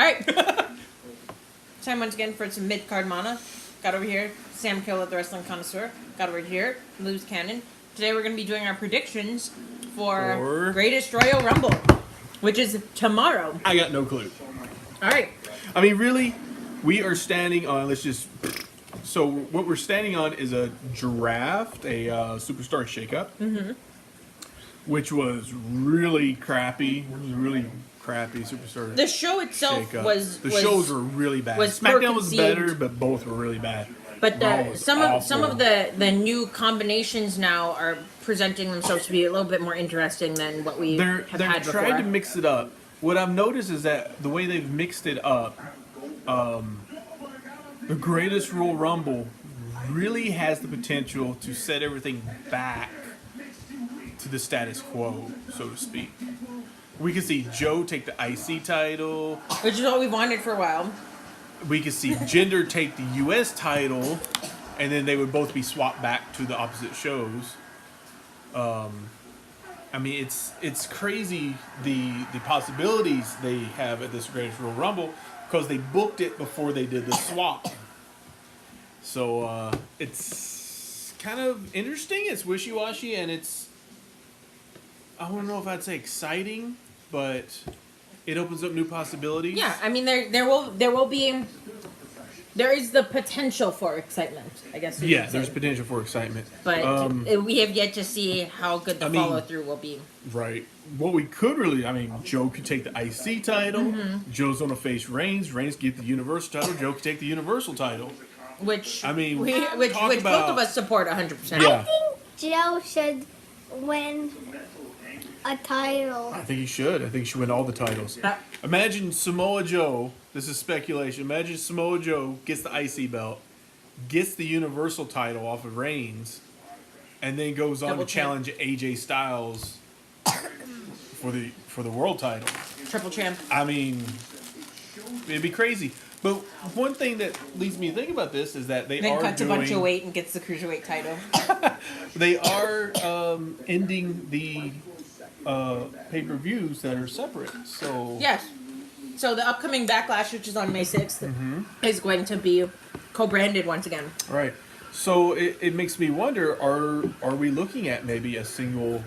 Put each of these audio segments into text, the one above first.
right. Time once again for some mid-card mana. Got over here, Sam Keola, the Wrestling Connoisseur. Got over here, Loose Cannon. Today we're going to be doing our predictions for Greatest Royal Rumble, which is tomorrow. I got no clue. All right. I mean, really, we are standing on, so what we're standing on is a draft, a Superstar Shakeup, which was really crappy. It was really crappy Superstar The show itself Shakeup. The shows were really bad. SmackDown was better, but both were really bad. But some of the new combinations now are presenting themselves to be a little bit more interesting than what we have had before. They're trying to mix it up. What I've noticed is that the way they've mixed it up, the Greatest Royal Rumble really has the potential to set everything back to the status quo, so to speak. We could see Joe take the IC title, which is what we've wanted for a while. We could see Jinder take the US title, and then they would both be swapped back to the opposite shows. I mean, it's crazy the possibilities they have at this Greatest Royal Rumble because they booked it before they did the swap. So it's kind of interesting. It's wishy-washy, and I don't know if I'd say exciting, but it opens up new possibilities. Yeah, I mean there is the potential for excitement, I guess. Yeah, there's potential for excitement. But we have yet to see how good the follow-through will be. Right. What we could Joe could take the IC title. Joe's going to face Reigns. Reigns get the Universal title. Joe could take the Universal title. Which both of us support 100%. Yeah. I think Joe should win a title. I think he should. I think he should win all the titles. Imagine Samoa Joe. This is speculation. Imagine Samoa Joe gets the IC belt, gets the Universal title off of Reigns, and then goes on to challenge AJ Styles for the world title. Triple champ. I mean, it'd be crazy. But one thing that leads me to think about this is that then cuts a bunch of weight and gets the cruiserweight title. They are ending the pay-per-views that are separate. So yes. So the upcoming Backlash, which is on May 6th, is going to be co-branded once again. Right. So it makes me wonder, are we looking at maybe a single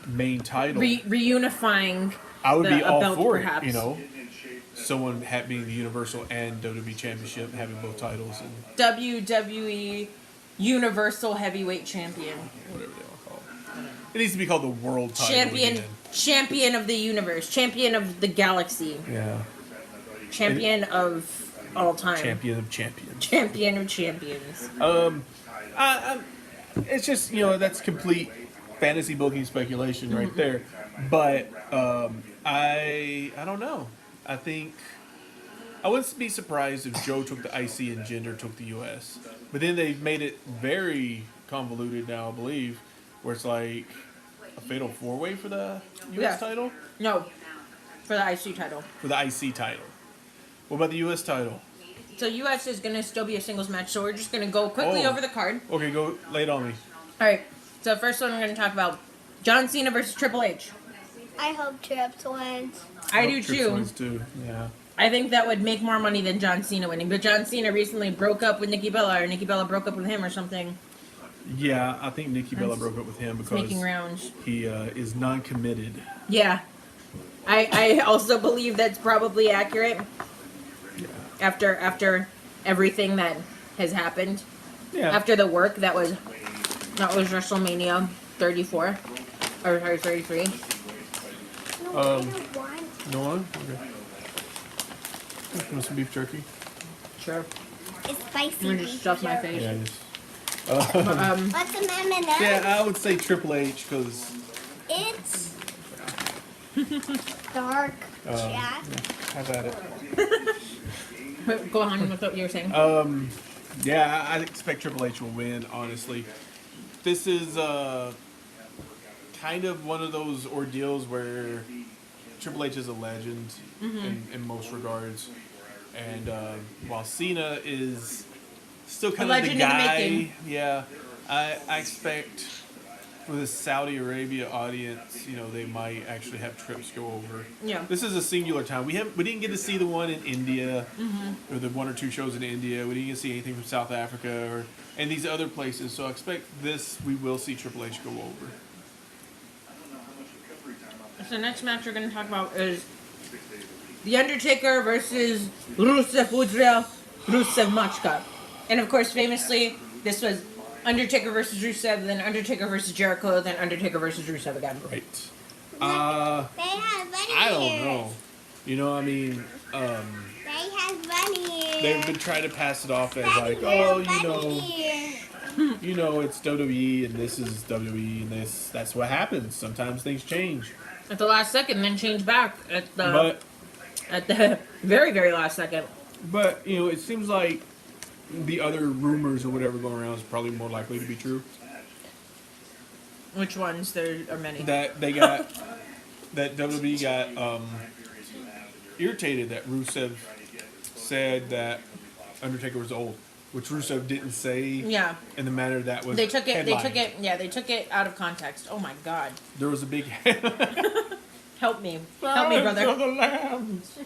main title? Reunifying I would be all belt, for perhaps. it, someone having the Universal and WWE Championship, having both titles. And WWE Universal Heavyweight Champion. Whatever they want to call it. It needs to be called the World title. Champion of the universe. Champion of the galaxy. Yeah. Champion of all time. Champion of champions. Champion of champions. It's just, that's complete fantasy booking speculation right there. But I don't know. I think I wouldn't be surprised if Joe took the IC and Jinder took the US. But then they've made it very convoluted now, I believe, where it's like a fatal four-way for the US title? No, for the IC title. For the IC title. What about the US title? So US is going to still be a singles match, so we're just going to go quickly over the card. Okay, go lay it on me. All right, so the first one we're going to talk about, John Cena versus Triple H. I hope Trips wins. I do Trips too. wins too. Yeah. I think that would make more money than John Cena winning, but John Cena recently broke up with Nikki Bella, or Nikki Bella broke up with him or something. Yeah, I think Nikki Bella broke up with him because making rounds. He is non-committed. Yeah. I also believe that's probably accurate. Yeah. After everything that has happened. Yeah. After the work that was WrestleMania 34 or sorry 33. No one? Okay. Want some beef jerky? Sure. It's spicy. I'm gonna just stuff my face. Yeah, just. What's an M&M? Yeah, I would say Triple H because It's dark, Jack. have at it. Go on with what you were saying. Yeah, I expect Triple H will win. Honestly, this is kind of one of those ordeals where Triple H is a legend in most regards, and while Cena is still kind of the guy, yeah, I expect for the Saudi Arabia audience, you know, they might actually have trips go over. Yeah. This is a singular time. We didn't get to see the one in India, or the 1 or 2 shows in India. We didn't get to see anything from South Africa and these other places. So I expect we will see Triple H go over. So the next match we're going to talk about is The Undertaker versus Rusev Machka. And of course, famously, this was Undertaker versus Rusev, then Undertaker versus Jericho, then Undertaker versus Rusev again. Right. They have bunny I don't ears. know. You know, I mean, They have bunny ears. they've been trying to pass it off as like, Daddy, oh, little bunny ears. you know, it's WWE and this is WWE and that's what happens. Sometimes things change. At the last second, then change back at the But very, very last second. But, you know, it seems like the other rumors or whatever going around is probably more likely to be true. Which ones? There are many. That they got, that WWE got irritated that Rusev said that Undertaker was old, which Rusev didn't say. Yeah. In the manner that was They took it. headlined. They took it out of context. Oh my God! There was a big. Help me, brother. The lambs.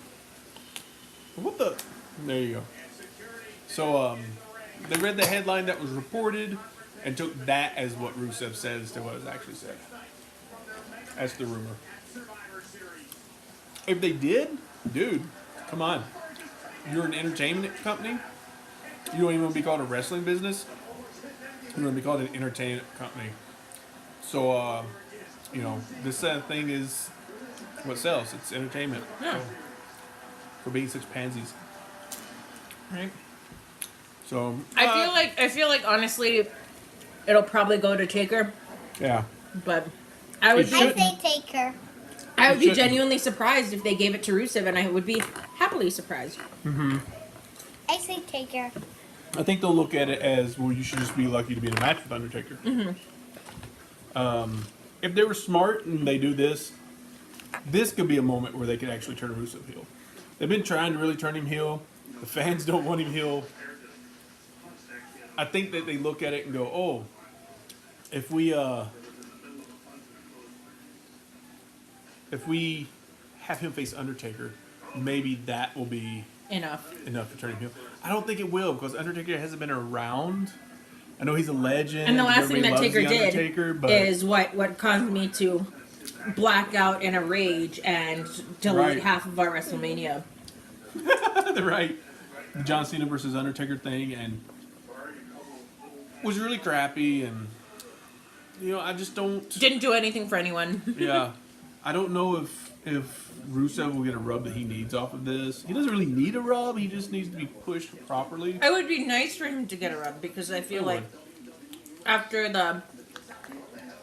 What the? There you go. So they read the headline that was reported and took that as what Rusev says to what is actually said. That's the rumor. If they did, dude, come on. You're an entertainment company. You don't even want to be called a wrestling business. You want to be called an entertainment company. So, you know, this thing is what sells. It's entertainment. Yeah. For being such pansies. Right. So I feel like honestly, it'll probably go to Taker, yeah. but I would It be I shouldn't. say Taker. I would be shouldn't. genuinely surprised if they gave it to Rusev, and I would be happily surprised. I say Taker. I think they'll look at it as, well, you should just be lucky to be in a match with Undertaker. If they were smart and they do this could be a moment where they could actually turn Rusev heel. They've been trying to really turn him heel. The fans don't want him heel. I think that they look at it and go, oh, if we have him face Undertaker, maybe that will be Enough. enough to turn him heel. I don't think it will, because Undertaker hasn't been around. I know he's a legend. And the last thing that everybody Taker loves the did Undertaker, but is what caused me to black out in a rage and delete Right. half of our WrestleMania. right, the John Cena versus Undertaker thing, and was really crappy, and you know, I just don't. Didn't do anything for anyone. Yeah, I don't know if Rusev will get a rub that he needs off of this. He doesn't really need a rub. He just needs to be pushed properly. It would be nice for him to get a rub because I feel like after the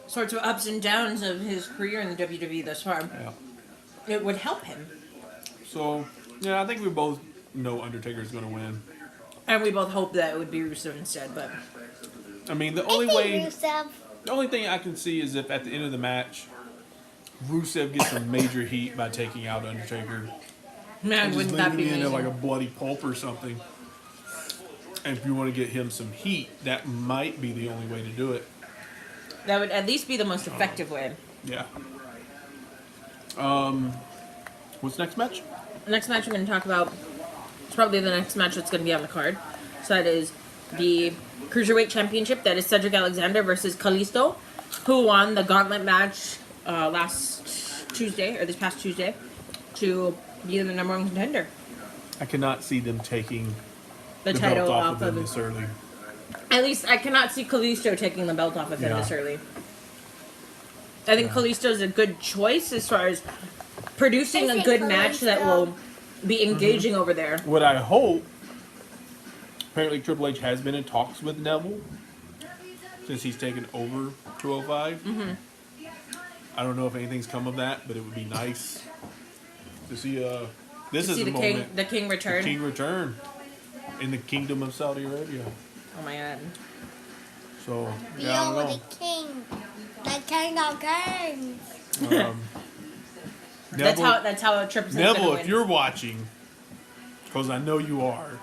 sorts of ups and downs of his career in the WWE thus far, Yeah. it would help him. So yeah, I think we both know Undertaker is going to win. And we both hope that it would be Rusev instead, but I mean, the I only say way. Rusev. The only thing I can see is if at the end of the match, Rusev gets some major heat by taking out Undertaker. man, And just wouldn't that leaving be him in amazing? like a bloody pulp or something. And if you want to get him some heat, that might be the only way to do it. That would at least be the most effective way. Yeah. What's next match? The next match I'm going to talk about is probably the next match that's going to be on the card. So that is the Cruiserweight Championship. That is Cedric Alexander versus Kalisto, who won the gauntlet match last Tuesday, or this past Tuesday, to be the number one contender. I cannot see them taking The the title belt off off of them of this early. At least I cannot see Kalisto taking the belt off of him Yeah. this early. I think Kalisto is a good choice as far as producing I a think good match that Kalisto- will be engaging over there. What I hope, apparently Triple H has been in talks with Neville since he's taken over 205. I don't know if anything's come of that, but it would be nice to see this To is see the the king, moment. the king return. King return in the kingdom of Saudi Arabia. Oh my god. So yeah, I Behold don't the king. The king of kings. know. That's how a Triple H is gonna Neville, win. if you're watching, because I know you are,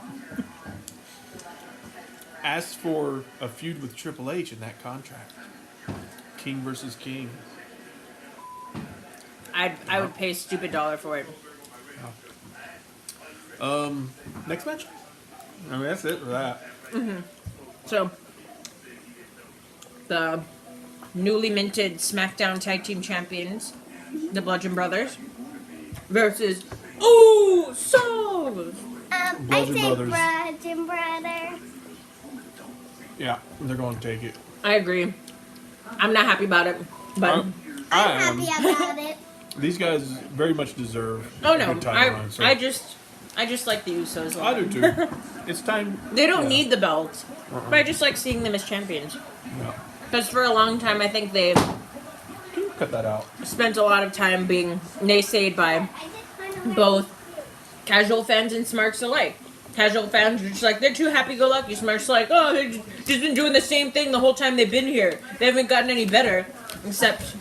ask for a feud with Triple H in that contract. King versus King. I would pay a stupid dollar for it. Next match? I mean, that's it for that. So, the newly minted SmackDown Tag Team Champions, the Bludgeon Brothers, versus Usos. I Bludgeon say Brothers. Bludgeon Brothers. Yeah, they're going to take it. I agree. I'm not happy about it, but I I'm am. happy about it. These guys very much deserve oh a no, good title run. So. I just like the Usos. I do too. It's time. They don't yeah. need the belts, but I just like seeing them as champions. Yeah. Because for a long time, I think they've Cut that out. spent a lot of time being naysayed by both casual fans and smarks alike. Casual fans are just like, they're too happy-go-lucky. Smarks are like, oh, they've just been doing the same thing the whole time they've been here. They haven't gotten any better, except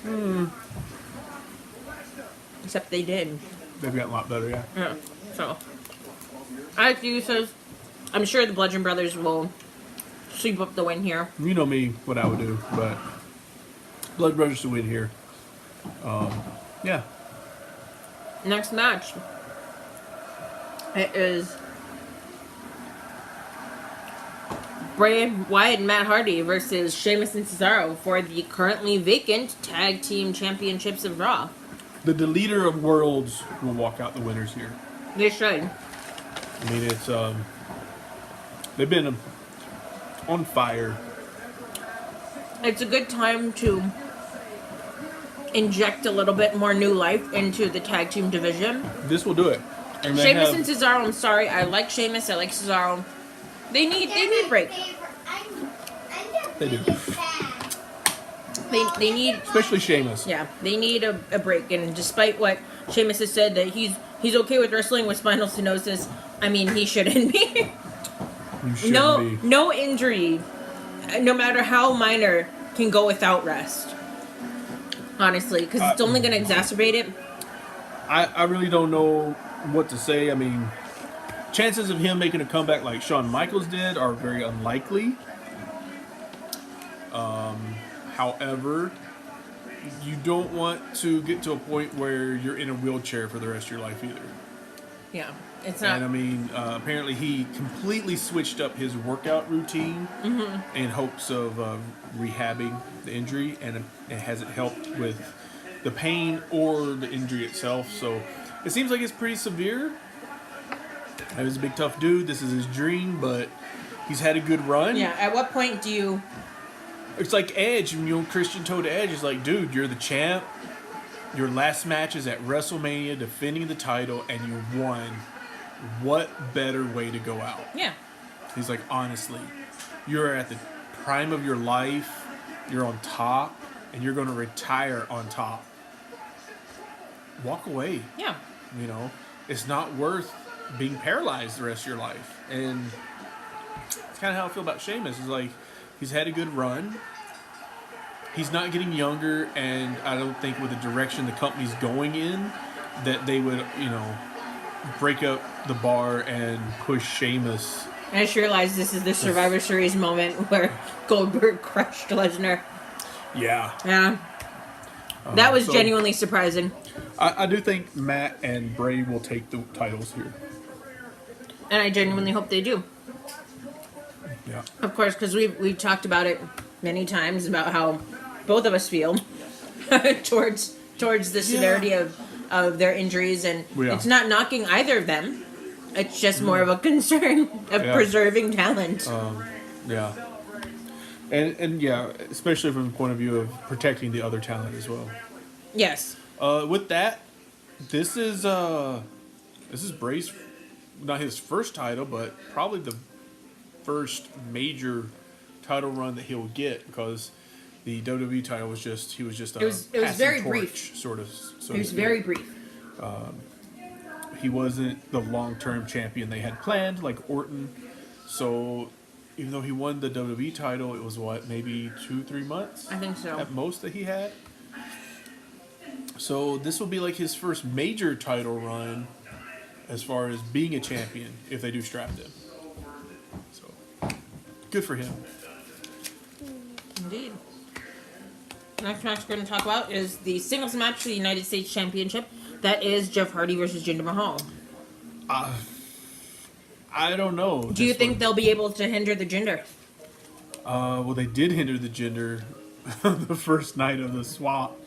they did. They've gotten a lot better, yeah. Yeah. So, I like the Usos. I'm sure the Bludgeon Brothers will sweep up the win here. You know me, what I would do, but Blood Brothers to win here. Yeah. Next match. It is Bray Wyatt and Matt Hardy versus Sheamus and Cesaro for the currently vacant Tag Team Championships of Raw. The Deleter of Worlds will walk out the winners here. They should. I mean, it's they've been on fire. It's a good time to inject a little bit more new life into the tag team division. This will do it. And they Sheamus have- and Cesaro, I'm sorry, I like Sheamus, I like Cesaro. They need a break. They do. They need, Especially Sheamus. yeah, they need a break. And despite what Sheamus has said that he's okay with wrestling with spinal stenosis, I mean, he shouldn't be. You shouldn't be. No injury, no matter how minor, can go without rest. Honestly, because it's only going to exacerbate it. I really don't know what to say. I mean, chances of him making a comeback like Shawn Michaels did are very unlikely. However, you don't want to get to a point where you're in a wheelchair for the rest of your life either. Yeah, it's not. And I mean, apparently he completely switched up his workout routine in hopes of rehabbing the injury, and it hasn't helped with the pain or the injury itself. So it seems like it's pretty severe. He was a big tough dude. This is his dream, but he's had a good run. Yeah, at what point do you... It's like Edge, and Christian told Edge, is like, dude, you're the champ. Your last match is at WrestleMania, defending the title, and you won. What better way to go out? Yeah. He's like, honestly, you're at the prime of your life. You're on top, and you're going to retire on top. Walk away. Yeah. You know, it's not worth being paralyzed the rest of your life. And it's kind of how I feel about Sheamus. Is like, he's had a good run. He's not getting younger, and I don't think with the direction the company's going in that they would, break up the bar and push Sheamus. I just realized this is the Survivor Series moment where Goldberg crushed Lesnar. Yeah. Yeah. That was so- genuinely surprising. I do think Matt and Bray will take the titles here. And I genuinely hope they do. Yeah. Of course, because we've talked about it many times about how both of us feel towards the severity of their injuries, and Yeah. it's not knocking either of them. It's just more of a concern of preserving talent. Yeah. And yeah, especially from the point of view of protecting the other talent as well. Yes. With that, this is Bray's, not his first title, but probably the first major title run that he'll get, because the WWE title was just a It was passing very torch, brief. sort of. So It was very brief. He wasn't the long-term champion they had planned, like Orton. So even though he won the WWE title, it was maybe 2-3 months I think so. at most that he had. So this will be like his first major title run as far as being a champion if they do strap him. So good for him. Indeed. Next match we're going to talk about is the singles match for the United States Championship. That is Jeff Hardy versus Jinder Mahal. I don't know. Do you think they'll be able to hinder the Jinder? Well, they did hinder the Jinder the first night of the swap.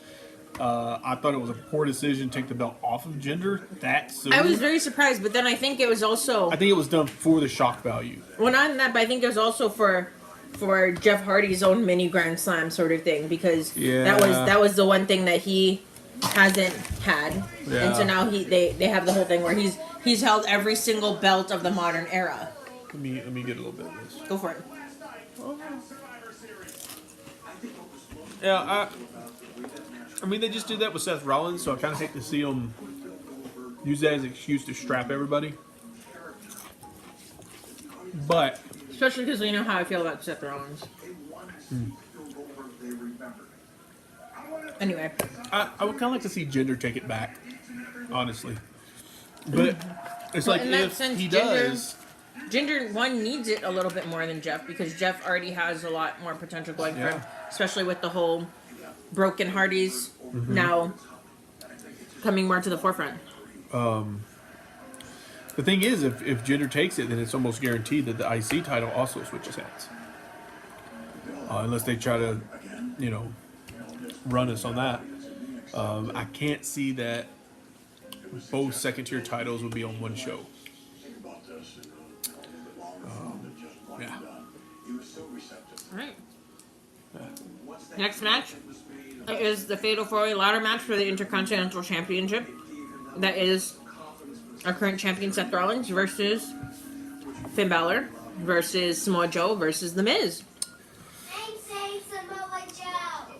I thought it was a poor decision to take the belt off of Jinder that soon. I was very surprised, but then I think it was also... I think it was done for the shock value. Well, not in that, but I think it was also for Jeff Hardy's own mini Grand Slam sort of thing, because that was the one thing that he hasn't had, and so now they have the whole thing where he's held every single belt of the modern era. Let me get a little bit of this. Go for it. Yeah, I mean they just did that with Seth Rollins, so I kind of hate to see them use that as an excuse to strap everybody. But especially because we know how I feel about Seth Rollins. Anyway, I would kind of like to see Jinder take it back, honestly. But it's like in that if sense, he does. Jinder one needs it a little bit more than Jeff, because Jeff already has a lot more potential going for him, especially with the whole broken Hardys now coming more to the forefront. The thing is, if Jinder takes it, then it's almost guaranteed that the IC title also switches hands. Unless they try to, run us on that. I can't see that both second-tier titles would be on one show. Yeah. All right. Next match is the Fatal 4-Way Ladder match for the Intercontinental Championship. That is our current champion Seth Rollins versus Finn Balor versus Samoa Joe versus The Miz.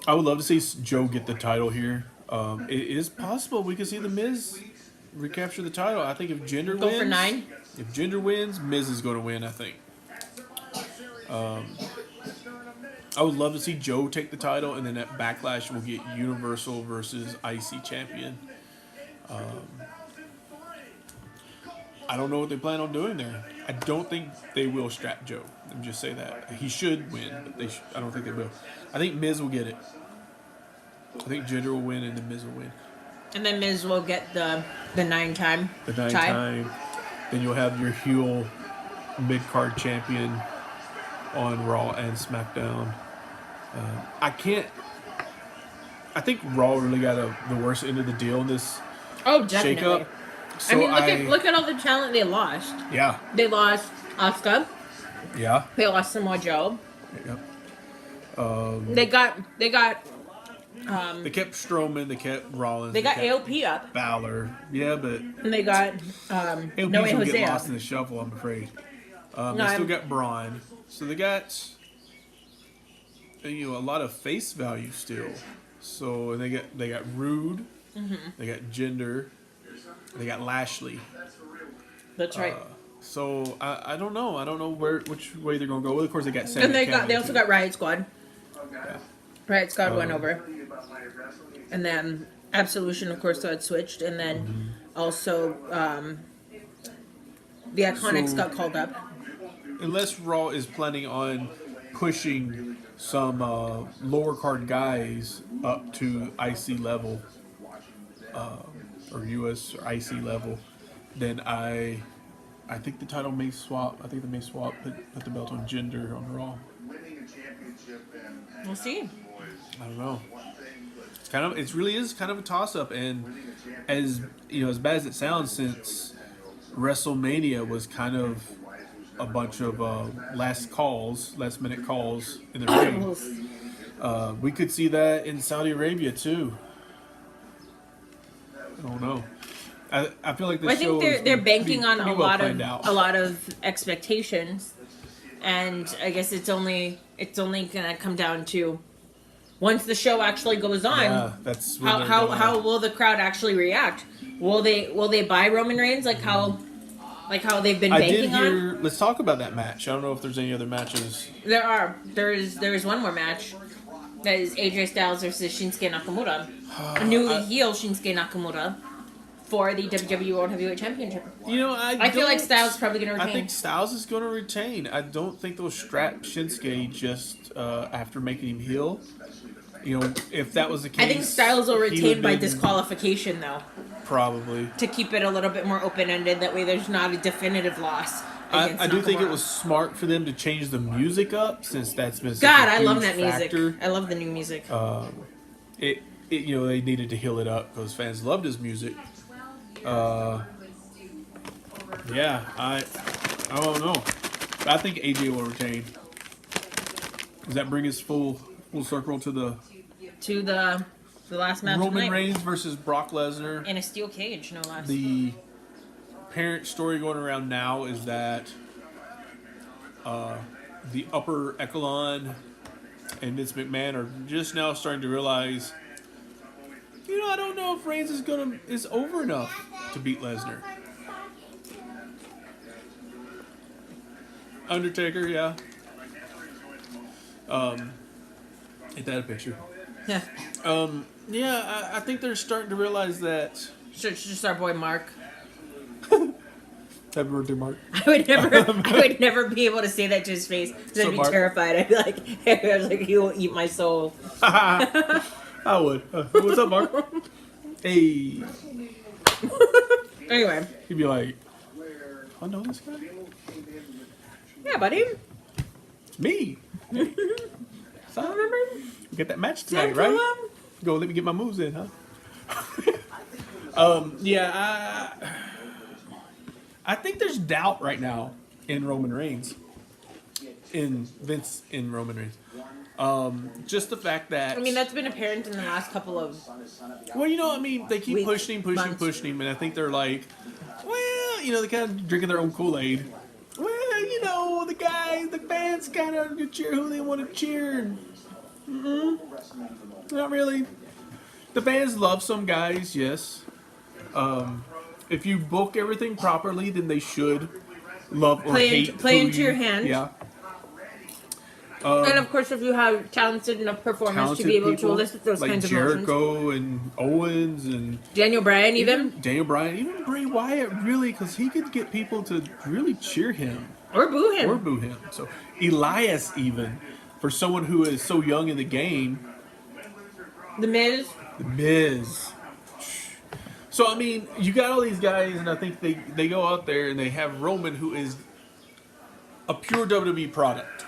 I would love to see Joe get the title here. It is possible we could see The Miz recapture the title. I think if Jinder Go wins... for 9. If Jinder wins, Miz is going to win, I think. I would love to see Joe take the title, and then at Backlash we'll get Universal versus IC champion. I don't know what they plan on doing there. I don't think they will strap Joe. Let me just say that. He should win, but I don't think they will. I think Miz will get it. I think Jinder will win, and then Miz will win. And then Miz will get the 9-time The 9-time. Then you'll have your heel mid-card champion on Raw and SmackDown. I think Raw really got the worst end of the deal in this definitely. shakeup. So I mean, look at all the talent they lost. Yeah. They lost Asuka. Yeah. They lost Samoa Joe. Yep. They got. They kept Strowman. They kept Rollins. They got kept AOP up. Balor. Yeah, but And they got AOP's No Way gonna get Jose lost up. in the shuffle, I'm afraid. They still got Braun. So they got a lot of face value still. So they got Rude. They got Jinder. They got Lashley. That's right. So I don't know. I don't know which way they're gonna go. Well, of course they got Sami And they Cameron, also too. got Riot Squad. Yeah. Riot Squad went over. And then Absolution, of course, got switched. And then also the Iconics got called up. Unless Raw is planning on pushing some lower card guys up to IC level, or US or IC level, then I think the title may swap. I think they may swap, put the belt on Jinder on Raw. We'll see. I don't know. It really is kind of a toss up, and as as bad as it sounds, since WrestleMania was kind of a bunch of last minute calls in the ring, we could see that in Saudi Arabia too. I don't know. I feel like I think they're banking on a lot of expectations, and I guess it's only gonna come down to once the show actually goes on. Yeah, that's how will the crowd actually react? Will they buy Roman Reigns like how they've been banking on? Let's talk about that match. I don't know if there's any other matches. There is one more match. That is AJ Styles versus Shinsuke Nakamura. A newly heel Shinsuke Nakamura for the WWE World Heavyweight Championship. I feel like Styles is probably going to retain. I think Styles is going to retain. I don't think they'll strap Shinsuke just after making him heel. You know, if that was the case, I think Styles will he retain would've by been- disqualification, though, Probably. to keep it a little bit more open-ended. That way there's not a definitive loss. I do think it was smart for them to change the music up, since that's been such God, a I love huge that music. factor. I love the new music. It you know, they needed to heal it up because fans loved his music. Yeah, I don't know. I think AJ will retain. Does that bring us full circle to the last match of the Roman night. Reigns versus Brock Lesnar? In a steel cage, no less. The apparent story going around now is that the upper echelon and Vince McMahon are just now starting to realize, you know, I don't know if Reigns is over enough to beat Lesnar. Undertaker, yeah. Ain't that a picture? Yeah. Yeah, I think they're starting to realize that. It's just our boy Mark. Happy birthday, Mark. I would never be able to say that to his face because I'd be Mark? terrified. I'd be like, I was like, he will eat my soul. I would. What's up, Mark? Hey. Anyway. He'd be like, I know this guy? Yeah, buddy. It's me. Hey. I remember. We get that match Sam tonight, right? Keola? Go let me get my moves in, huh? Yeah, I think there's doubt right now in Roman Reigns. In Vince in Roman Reigns. Just the fact that I mean, that's been apparent in the last couple of. well, you know, I mean, they keep Weeks, pushing him, and I think they're like, well, you know, they kind of drinking their own Kool-Aid. Well, you know, the fans kind of cheer who they want to cheer. Not really. The fans love some guys, yes. If you book everything properly, then they should love or hate. Play who into your hand. Yeah. And of course, if you have talented enough performers to be able to elicit those like kinds of emotions. Jericho and Owens and Daniel Bryan, even. Daniel Bryan, even Bray Wyatt, really, because he could get people to really cheer him Or boo him. or boo him. So Elias, even for someone who is so young in the game, The Miz. The Miz. So I mean, you got all these guys, and I think they go out there and they have Roman, who is a pure WWE product.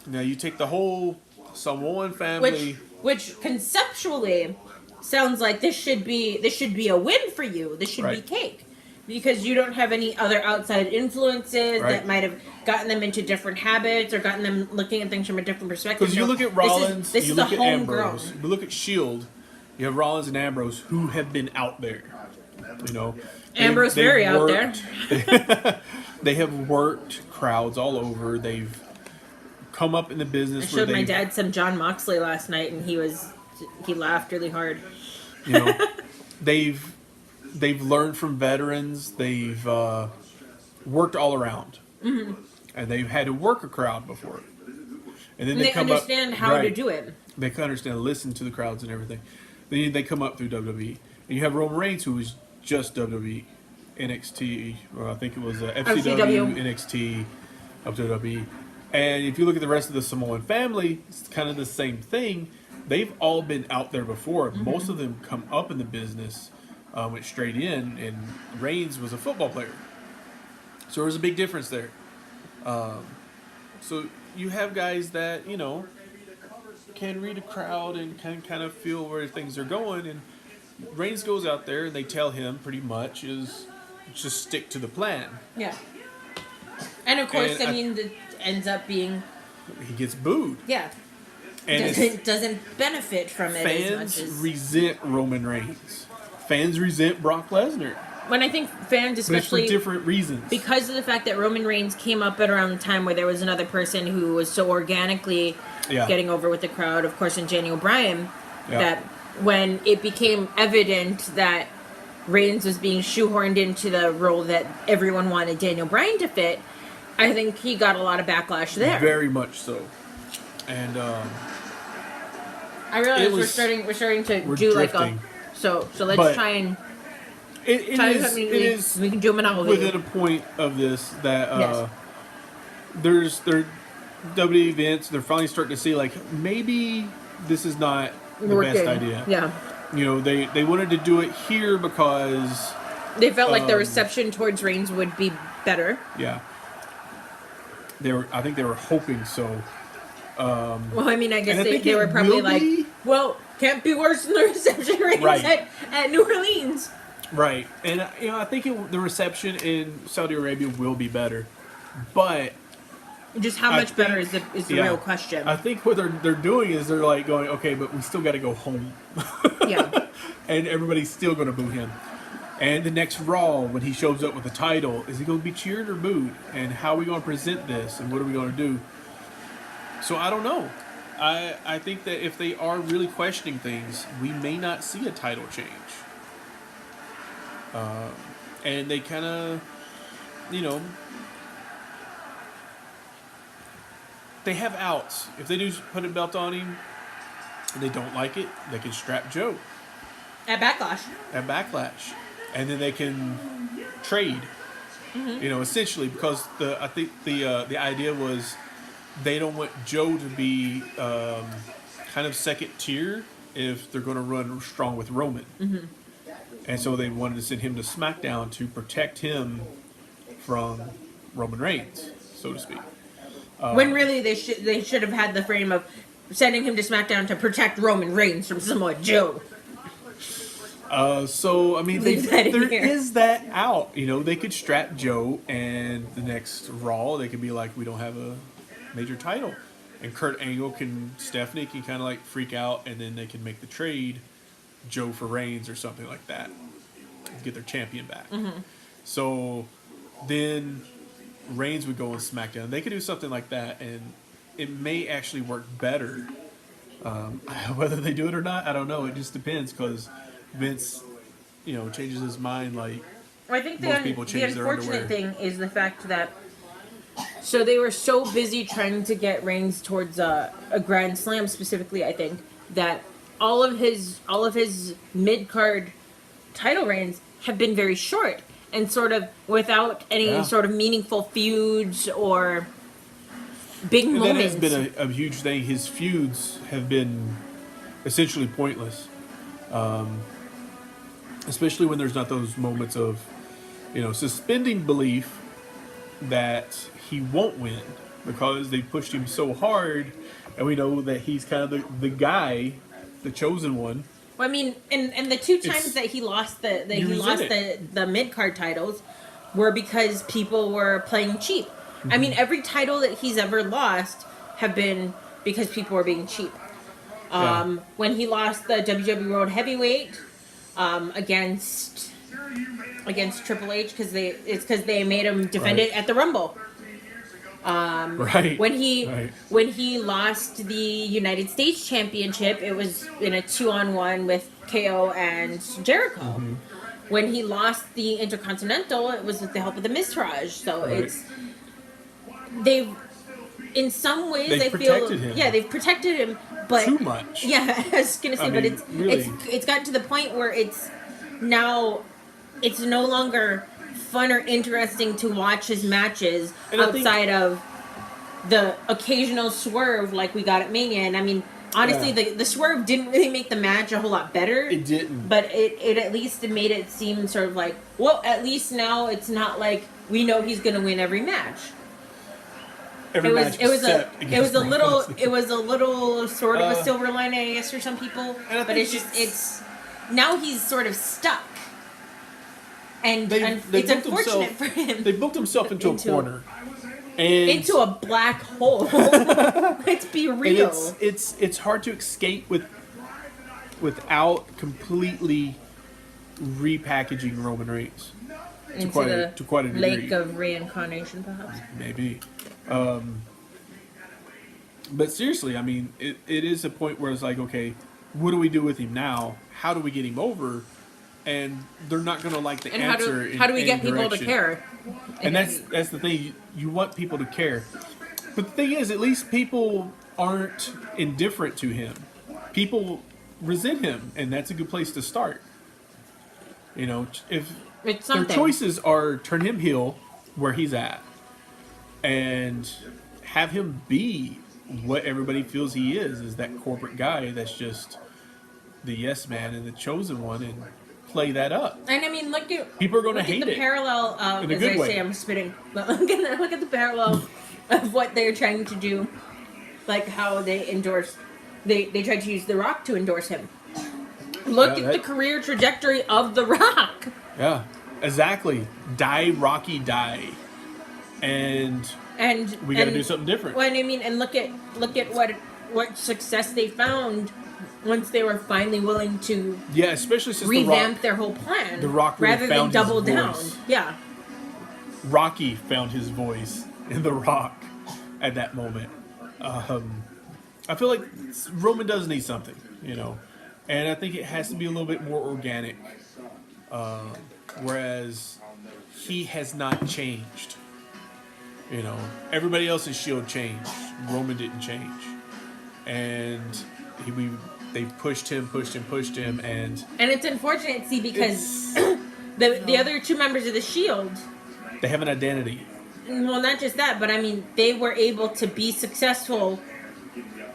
Now you take the whole Samoan family, Which conceptually sounds like this should be a win for you. This should be Right. cake. Because you don't have any other outside influences Right. that might have gotten them into different habits or gotten them looking at things from a different perspective. because you look at Rollins, This you is look a at homegrown. Ambrose, you look at Shield. You have Rollins and Ambrose, who have been out there. You know, Ambrose very out there. They have worked crowds all over. They've come up in the business. I showed my dad some John Moxley last night, and he laughed really hard. You know, they've learned from veterans. They've worked all around, and they've had to work a crowd before. And then And they come understand up, how to right. do it. They can understand, listen to the crowds and everything. Then they come up through WWE, and you have Roman Reigns, who is just WWE, NXT, or I think it was FCW, NXT, up to WWE. And if you look at the rest of the Samoan family, it's kind of the same thing. They've all been out there before. Most of them come up in the business, went straight in, and Reigns was a football player. So there was a big difference there. So you have guys that, you know, can read a crowd and can kind of feel where things are going. And Reigns goes out there, and they tell him pretty much is just stick to the plan. Yeah. And of course, And I mean, it ends up being He gets booed. yeah. And Doesn't benefit from it as fans much as resent Roman Reigns. Fans resent Brock Lesnar. when I think fans, But it's for especially different reasons. because of the fact that Roman Reigns came up at around the time where there was another person who was so organically Yeah. getting over with the crowd, of course, in Daniel Bryan, Yeah. that when it became evident that Reigns was being shoehorned into the role that everyone wanted Daniel Bryan to fit, I think he got a lot of backlash there. Very much so. And I realize it we're was- starting to we're do drifting. like a so let's But try and it try is, something it we, is we can do them in all within a point of this that Yes. there's WWE events. They're finally starting to see like maybe this is not the Working. best idea. Yeah. You know, they wanted to do it here because They felt like the reception towards Reigns would be better. yeah, I think they were hoping so. Well, I mean, I guess And I think they it were probably will like, be- well, can't be worse than the reception Reigns Right. at New Orleans. Right, and you know, I think the reception in Saudi Arabia will be better, but Just how I much better is think- the yeah. real question. I think what they're doing is they're like going, okay, but we still got to go home, Yeah. and everybody's still going to boo him. And the next Raw, when he shows up with the title, is he going to be cheered or booed? And how are we going to present this? And what are we going to do? So I don't know. I think that if they are really questioning things, we may not see a title change. And they kind of, you know, they have outs. If they do put a belt on him and they don't like it, they can strap Joe At Backlash. at Backlash. And then they can trade. You know, essentially, because I think the idea was they don't want Joe to be kind of second tier if they're going to run strong with Roman. And so they wanted to send him to SmackDown to protect him from Roman Reigns, so to speak. When really they should have had the frame of sending him to SmackDown to protect Roman Reigns from Samoa Joe. So I mean, Leave that in there here. is that out. You know, they could strap Joe, and the next Raw they could be like, we don't have a major title, and Kurt Angle Stephanie can kind of like freak out, and then they can make the trade, Joe for Reigns or something like that, get their champion back. So then Reigns would go on SmackDown. They could do something like that, and it may actually work better. Whether they do it or not, I don't know. It just depends because Vince, you know, changes his mind like I think most people the change their unfortunate underwear. thing is the fact that so they were so busy trying to get Reigns towards a Grand Slam specifically. I think that all of his mid card title reigns have been very short and sort of without any Yeah. sort of meaningful feuds or big And that moments. has been a huge thing. His feuds have been essentially pointless. Especially when there's not those moments of, you know, suspending belief that he won't win because they pushed him so hard, and we know that he's kind of the guy, the chosen one. Well, I mean, and the two times It's- that he lost You resent the mid card titles were because people were playing cheap. I mean, every title that he's ever lost have been because people were being cheap. Yeah. When he lost the WWE World Heavyweight against Triple H because they made him defend Right. it at the Rumble. Right. When he Right. lost the United States Championship, it was in a 2-on-1 with KO and Jericho. Mm-hmm. When he lost the Intercontinental, it was with the help of the Miztourage. So Right. they've in some ways They've I feel protected him. yeah they've protected him, but Too much. yeah I was gonna say, I but mean, really. it's gotten to the point where it's no longer fun or interesting to watch his matches And I think- outside of the occasional swerve like we got at Mania. And I mean, honestly, Yeah. the swerve didn't really make the match a whole lot better. It didn't. But it at least made it seem sort of like, well, at least now it's not like we know he's going to win every match. Every match It was except a against Brock Lesnar. sort of a silver lining, I guess, for some people. And I But think it's now he's sort of stuck. And They it's booked unfortunate himself- for him. They booked himself into Into- a corner. And Into a black hole. Let's be and real. it's hard to escape without completely repackaging Roman Reigns Into quite a- the to quite a degree. lake of reincarnation, perhaps. maybe. But seriously, I mean, it is a point where it's like, okay, what do we do with him now? How do we get him over? And they're not going to like the And answer. how do we in get any people direction. to care? And that's the thing. You want people to care. But the thing is, at least people aren't indifferent to him. People resent him, and that's a good place to start. You know, if It's their something. choices are turn him heel where he's at, and have him be what everybody feels he is that corporate guy that's just the yes man and the chosen one, and play that up. And I mean, look at People are going to look at hate the it parallel of, in a as good I way. say, I'm spitting. But look at the parallel of what they're trying to do, like how they endorse. They tried to use The Rock to endorse him. Look Yeah, at the career trajectory of The Rock. Yeah, exactly. Die, Rocky, die. And we got to do something different. Well, I mean, and look at what success they found once they were finally willing to especially since revamp their whole plan. The Rock really rather than found his double down. voice. Yeah. Rocky found his voice in The Rock at that moment. I feel like Roman does need something, and I think it has to be a little bit more organic. Whereas he has not changed. Everybody else's Shield changed. Roman didn't change, and they pushed him, and it's unfortunate, see, because the other two members of the Shield, they have an identity. Well, not just that, but I mean, they were able to be successful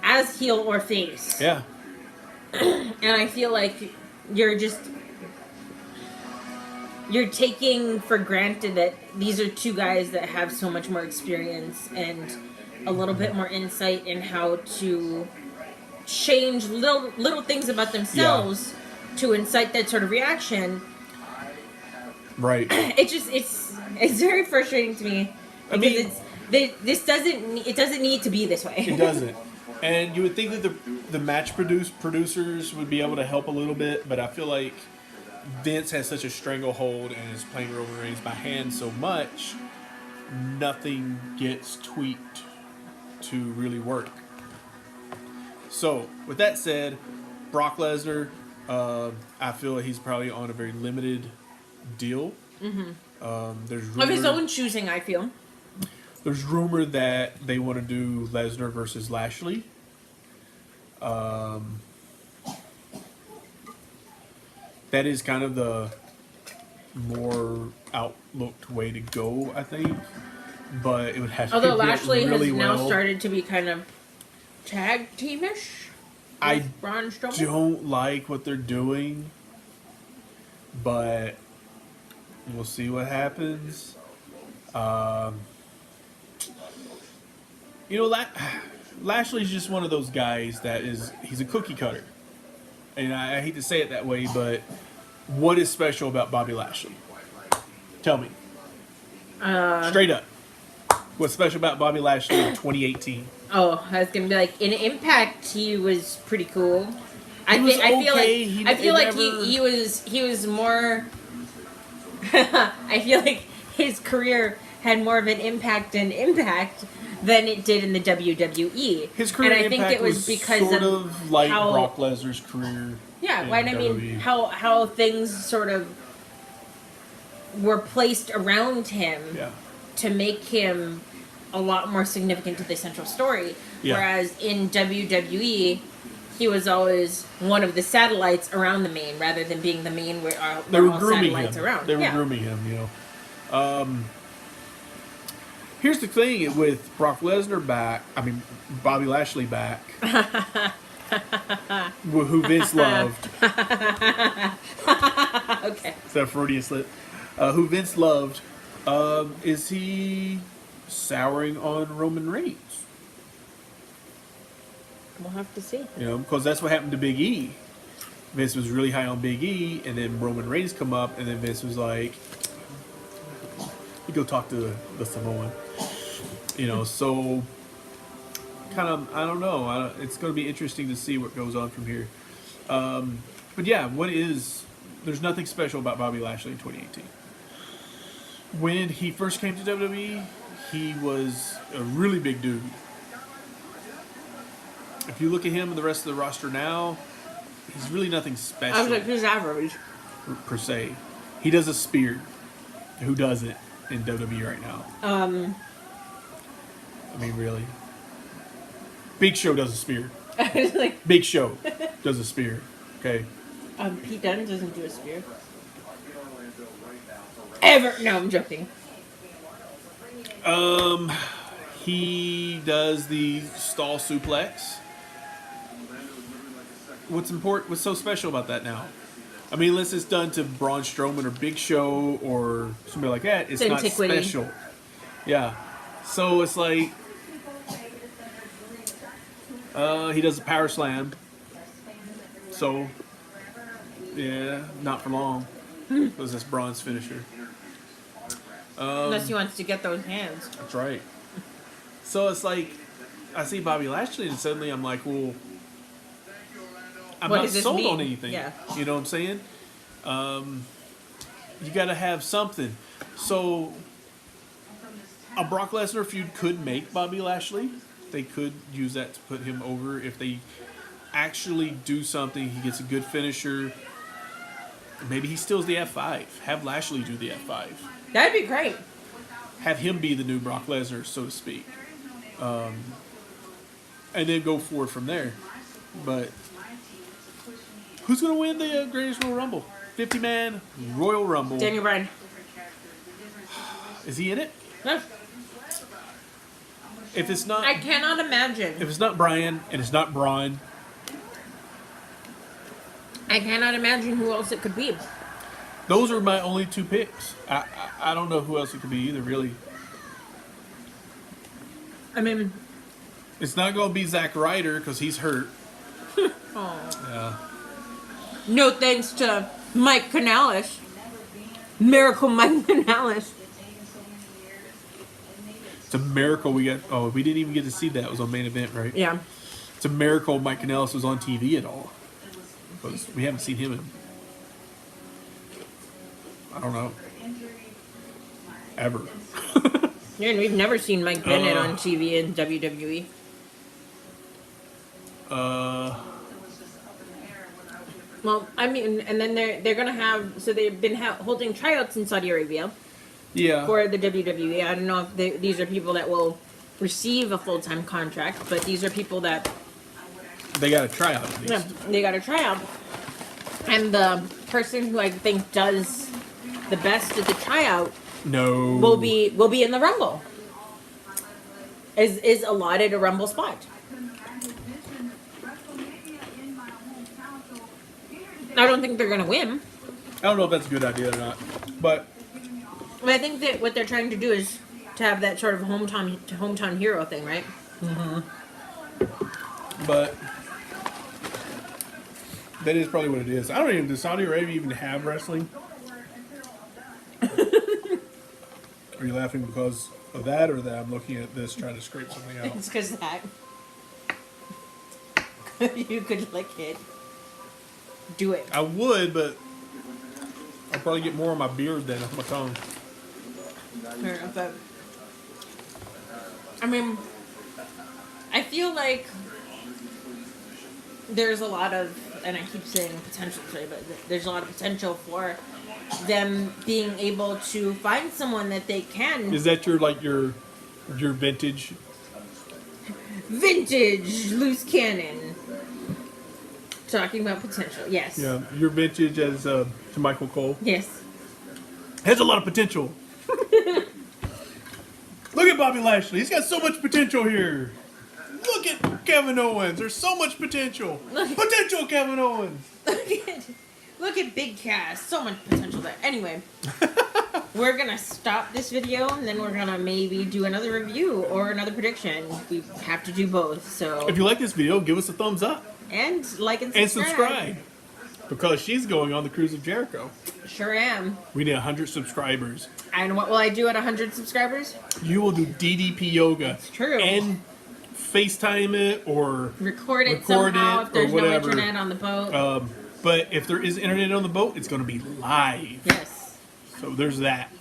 as heel or face. Yeah. And I feel like you're taking for granted that these are two guys that have so much more experience and a little bit more insight in how to change little things about themselves to incite that sort of reaction. Right. It's very frustrating to me because it doesn't need to be this way. It doesn't. And you would think that the match producers would be able to help a little bit, but I feel like Vince has such a stranglehold and is playing Roman Reigns by hand so much, nothing gets tweaked to really work. So, with that said, Brock Lesnar, I feel like he's probably on a very limited deal. Mm-hmm. There's rumor, of his own choosing, I feel. There's rumor that they want to do Lesnar versus Lashley. That is kind of the more outlooked way to go, I think. But it would have to be Lashley really has now well. started to be kind of tag teamish. I Braun Strowman. don't like what they're doing, but we'll see what happens. Lashley's just one of those guys he's a cookie cutter. And I hate to say it that way, but what is special about Bobby Lashley? Tell me. Straight up. What's special about Bobby Lashley in 2018? Oh, I was gonna be like, in Impact, he was pretty cool. I feel like he was more. I feel like his career had more of an impact in Impact than it did in the WWE. His career and I impact think it was because sort of like how, Brock Lesnar's career. Yeah, in and I mean WWE. how things sort of were placed around him to make him a lot more significant to the central story. Yeah. Whereas in WWE, he was always one of the satellites around the main, rather than being the main where They were all grooming satellites him. around. They were grooming him, Here's the thing with Bobby Lashley back, who Vince loved. Okay. Is that a Freudian slip? Who Vince loved. Is he souring on Roman Reigns? We'll have to see. Because that's what happened to Big E. Vince was really high on Big E, and then Roman Reigns come up, and then Vince was like, "You go talk to the Samoan." So kind of, I don't know. It's going to be interesting to see what goes on from here. But yeah, there's nothing special about Bobby Lashley in 2018. When he first came to WWE, he was a really big dude. If you look at him and the rest of the roster now, he's really nothing special. I was like, he's average. Per se. He does a spear. Who does it in WWE right now? I mean, really. Big Show does a spear. Like, Big Show does a spear. Okay. Pete Dunne doesn't do a spear. Ever? No, I'm joking. He does the stall suplex. What's so special about that now? I mean, unless it's done to Braun Strowman or Big Show or somebody like that, it's not Antiquity. special. Yeah. So it's like he does a power slam. So yeah, not for long. Because that's Braun's finisher. Unless he wants to get those hands. That's right. So it's like I see Bobby Lashley and suddenly I'm like, well, I'm What not does this sold mean? on anything. Yeah. You know what I'm saying? You got to have something. So a Brock Lesnar feud could make Bobby Lashley. They could use that to put him over if they actually do something. He gets a good finisher. Maybe he steals the F5. Have Lashley do the F5. That'd be great. Have him be the new Brock Lesnar, so to speak. And then go forward from there. But who's going to win the Greatest Royal Rumble? 50-man Royal Rumble. Daniel Bryan. Is he in it? No. If it's not, I cannot imagine. if it's not Bryan and it's not Braun, I cannot imagine who else it could be. those are my only two picks. I don't know who else it could be either. Really, I mean, it's not going to be Zack Ryder because he's hurt. oh. Yeah. No thanks to Mike Canales. Miracle Mike Canales. It's a miracle we got. Oh, we didn't even get to see that. It was on Main Event, right? Yeah. It's a miracle Mike Canales was on TV at all. Because we haven't seen him in, I don't know, ever. Yeah, and we've never seen Mike Bennett on TV in WWE. Well, I mean, and then they're gonna have, so they've been holding tryouts in Saudi Arabia Yeah. for the WWE. I don't know if these are people that will receive a full-time contract, but these are people that They got to try out at least. yeah, they got to try out. And the person who I think does the best at the tryout No. will be in the Rumble. Is allotted a Rumble spot. I don't think they're gonna win. I don't know if that's a good idea or not. But But I think that what they're trying to do is to have that sort of hometown hero thing, right? that is probably what it is. I don't even, does Saudi Arabia even have wrestling? Are you laughing because of that or that I'm looking at this trying to scrape something out? It's because that you could lick it. Do it. I would, but I'll probably get more on my beard than on my tongue. Fair enough, but I mean, I feel like there's a lot of, and I keep saying potential today, but there's a lot of potential for them being able to find someone that they can. Is that your vintage? Vintage loose cannon. Talking about potential, yes. Yeah, your vintage as to Michael Cole. Yes. Has a lot of potential. Look at Bobby Lashley. He's got so much potential here. Look at Kevin Owens. There's so much potential. Potential Kevin Owens. Look at Big Cass. So much potential there. Anyway, we're going to stop this video and then we're going to maybe do another review or another prediction. We have to do both, so. If you like this video, give us a thumbs up. And like and subscribe. And subscribe. Because she's going on the Cruise of Jericho. Sure am. We need 100 subscribers. And what will I do at 100 subscribers? You will do DDP yoga. It's true. And FaceTime it or record it somehow if there's no whatever. internet on the boat. But if there is internet on the boat, it's going to be live. Yes. So there's that.